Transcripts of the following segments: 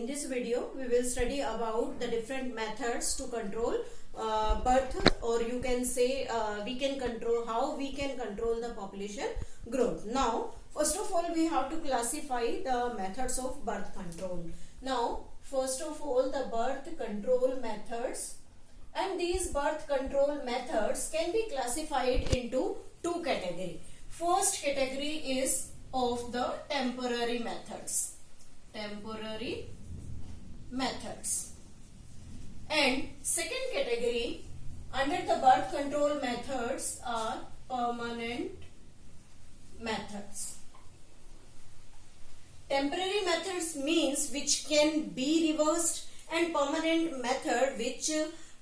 In this video, we will study about the different methods to control birth, or you can say we can control how we can control the population growth. Now, first of all, we have to classify the methods of birth control. Now, first of all, the birth control methods, and these birth control methods can be classified into two categories. First category is of the temporary methods. Temporary methods. And second category under the birth control methods are permanent methods. Temporary methods means which can be reversed, and permanent method which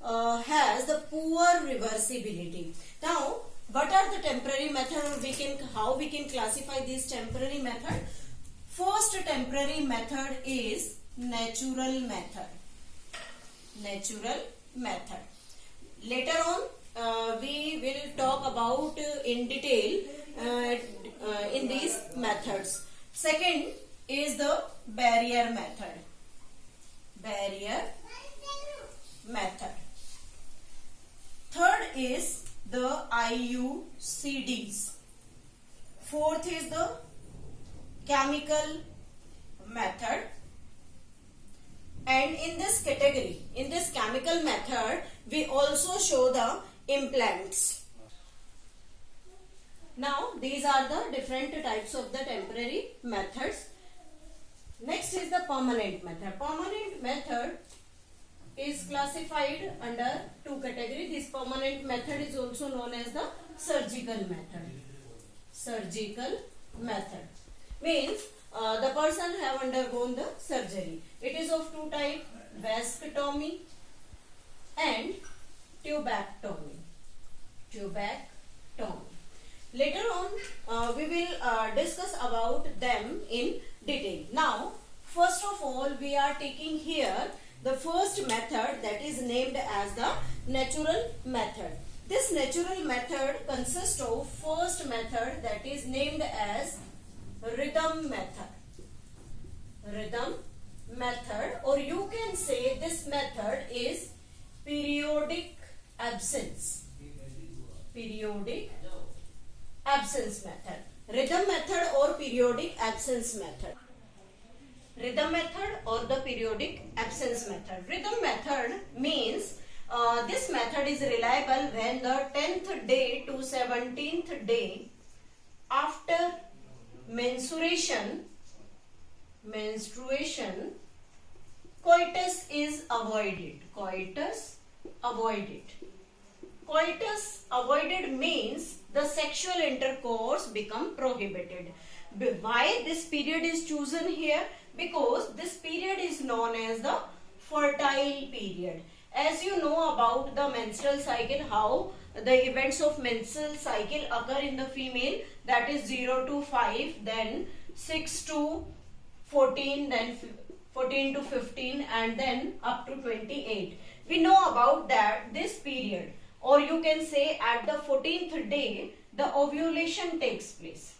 has the poor reversibility. Now, what are the temporary methods? How we can classify these temporary method? First temporary method is natural method. Natural method. Later on, we will talk about in detail in these methods. Second is the barrier method. Barrier method. Third is the IUCDs. Fourth is the chemical method. And in this category, in this chemical method, we also show the implants. Now, these are the different types of the temporary methods. Next is the permanent method. Permanent method is classified under two categories. This permanent method is also known as the surgical method. Surgical method means the person have undergone the surgery. It is of two types, vasectomy and tubectomy. Tubectomy. Later on, we will discuss about them in detail. Now, first of all, we are taking here the first method that is named as the natural method. This natural method consists of first method that is named as rhythm method. Rhythm method, or you can say this method is periodic absence. Periodic absence method. Rhythm method or periodic absence method. Rhythm method or the periodic absence method. Rhythm method means this method is reliable when the 10th day to 17th day after menstruation, coitus is avoided. Coitus avoided. Coitus avoided means the sexual intercourse become prohibited. Why this period is chosen here? Because this period is known as the fertile period. As you know about the menstrual cycle, how the events of menstrual cycle occur in the female, that is 0 to 5, then 6 to 14, then 14 to 15, and then up to 28. We know about that this period, or you can say at the 14th day, the ovulation takes place.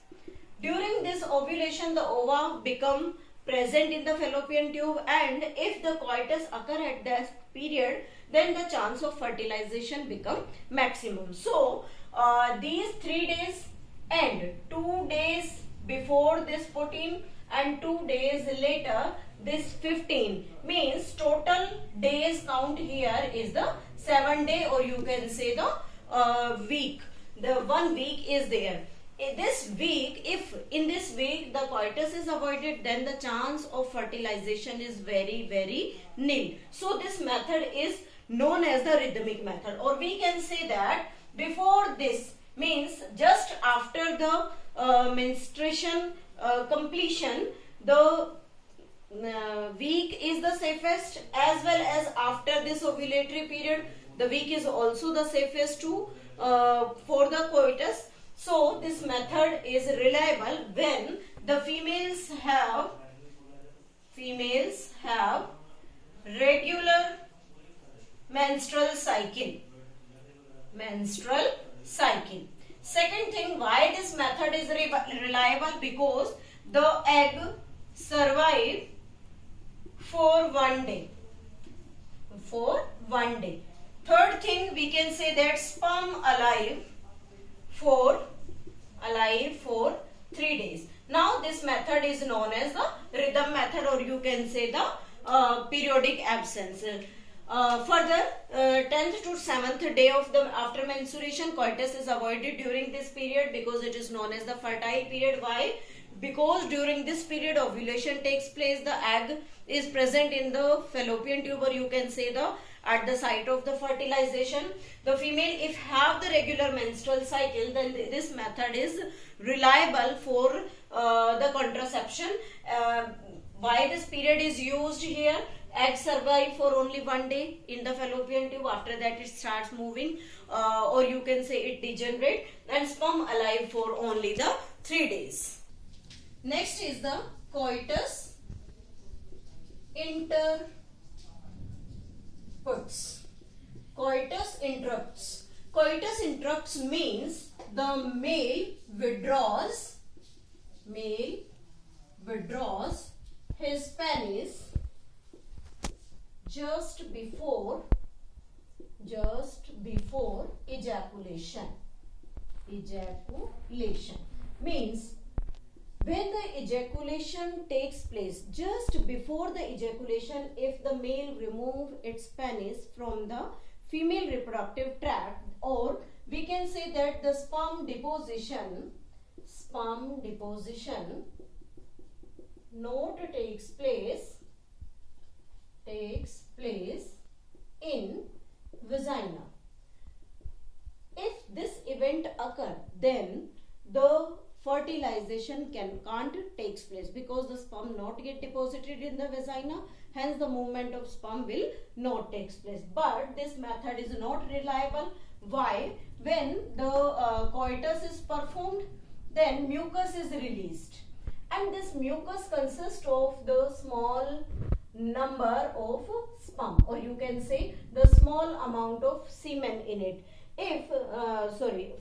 During this ovulation, the ova become present in the fallopian tube, and if the coitus occur at that period, then the chance of fertilization become maximum. So, these 3 days and 2 days before this 14 and 2 days later this 15 means total days count here is the 7 day, or you can say the week. The 1 week is there. In this week, if in this week the coitus is avoided, then the chance of fertilization is very, very nil. So this method is known as the rhythmic method, or we can say that before this means just after the menstruation completion, the week is the safest, as well as after this ovulatory period, the week is also the safest too for the coitus. So this method is reliable when the females have regular menstrual cycle. Second thing, why this method is reliable? Because the egg survive for 1 day. For 1 day. Third thing, we can say that sperm alive for 3 days. Now this method is known as the rhythm method, or you can say the periodic absence. Further, 10th to 7th day of the after menstruation, coitus is avoided during this period because it is known as the fertile period. Why? Because during this period ovulation takes place, the egg is present in the fallopian tube, or you can say at the site of the fertilization. The female, if have the regular menstrual cycle, then this method is reliable for the contraception. Why this period is used here? Egg survive for only 1 day in the fallopian tube. After that it starts moving, or you can say it degenerate, and sperm alive for only the 3 days. Next is the coitus interrupts. Coitus interrupts. Coitus interrupts means the male withdraws his penis just before ejaculation. Ejaculation means when the ejaculation takes place, just before the ejaculation, if the male remove its penis from the female reproductive tract, or we can say that the sperm deposition not takes place in vagina. If this event occur, then the fertilization can't takes place because the sperm not get deposited in the vagina, hence the movement of sperm will not takes place. But this method is not reliable. Why? When the coitus is performed, then mucus is released, and this mucus consists of the small number of sperm, or you can say the small amount of semen in it. If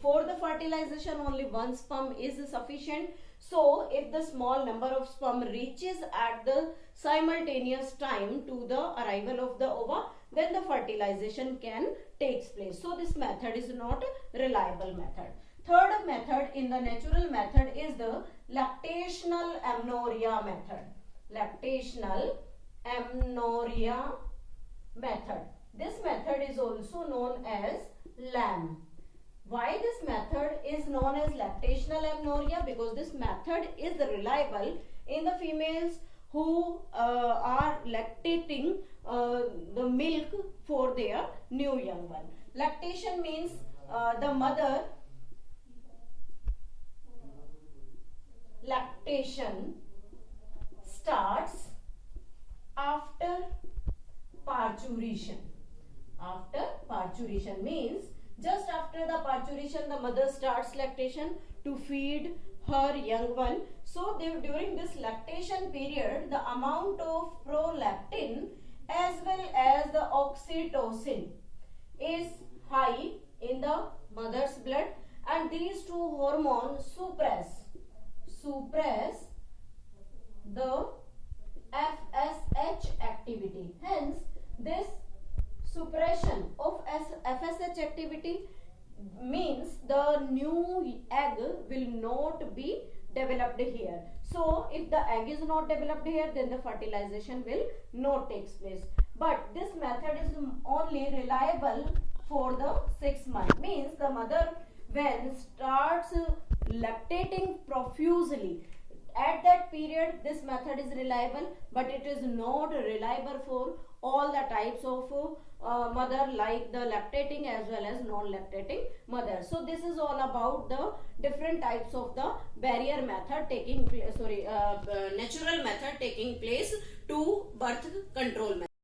for the fertilization only one sperm is sufficient. So if the small number of sperm reaches at the simultaneous time to the arrival of the ova, then the fertilization can takes place. So this method is not a reliable method. Third method in the natural method is the lactational amenorrhea method. Lactational amenorrhea method. This method is also known as LAM. Why this method is known as lactational amenorrhea? Because this method is reliable in the females who are lactating the milk for their new young one. Lactation means the mother lactation starts after parturition. After parturition means just after the parturition the mother starts lactation to feed her young one. So during this lactation period, the amount of prolactin as well as the oxytocin is high in the mother's blood, and these two hormones suppress the FSH activity. Hence, this suppression of FSH activity means the new egg will not be developed here. So if the egg is not developed here, then the fertilization will not take place. But this method is only reliable for the 6 months. Means the mother when starts lactating profusely, at that period this method is reliable, but it is not reliable for all the types of mother, like the lactating as well as non-lactating mother. So this is all about the different types of the barrier method taking place, natural method taking place to birth control method.